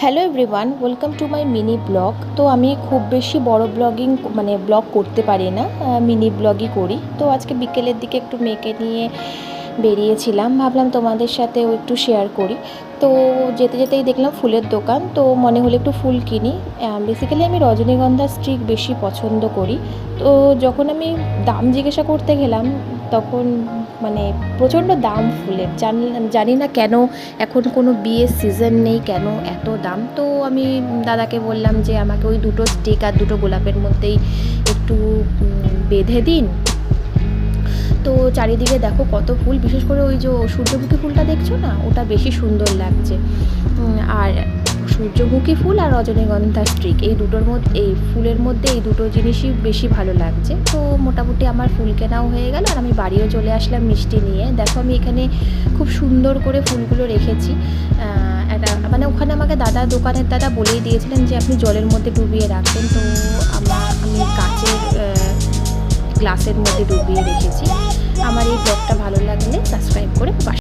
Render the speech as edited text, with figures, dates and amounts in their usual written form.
Hello everyone, welcome to my mini blog. তো আমি খুব বেশি বড় ব্লগ করতে পারি না, মিনি ব্লগই করি। তো আজকে বিকেলের দিকে একটু মেয়েকে নিয়ে বেরিয়েছিলাম, ভাবলাম তোমাদের সাথেও একটু শেয়ার করি। তো যেতে যেতেই দেখলাম ফুলের দোকান, তো মনে হলো একটু ফুল কিনি। বেসিক্যালি আমি রজনীগন্ধা স্টিক বেশি পছন্দ করি। তো যখন আমি দাম জিজ্ঞাসা করতে গেলাম, তখন মানে প্রচণ্ড দাম ফুলের, জানি না কেন। এখন কোনো বিয়ের সিজন নেই, কেন এত দাম। তো আমি দাদাকে বললাম যে আমাকে ওই দুটো স্টিক আর দুটো গোলাপের মধ্যেই একটু বেঁধে দিন। তো চারিদিকে দেখো কত ফুল, বিশেষ করে ওই যে সূর্যমুখী ফুলটা দেখছো না, ওটা বেশি সুন্দর লাগছে। আর সূর্যমুখী ফুল আর রজনীগন্ধা স্টিক, এই দুটোর মধ্যে, এই ফুলের মধ্যে এই দুটো জিনিসই বেশি ভালো লাগছে। তো মোটামুটি আমার ফুল কেনাও হয়ে গেল, আর আমি বাড়িও চলে আসলাম মিষ্টি নিয়ে। দেখো আমি এখানে খুব সুন্দর করে ফুলগুলো রেখেছি। একটা মানে ওখানে আমাকে দোকানের দাদা বলেই দিয়েছিলেন যে আপনি জলের মধ্যে ডুবিয়ে রাখবেন। তো আমি কাচের গ্লাসের মধ্যে ডুবিয়ে রেখেছি। আমার এই ব্লগটা ভালো লাগলে সাবস্ক্রাইব করে পাশে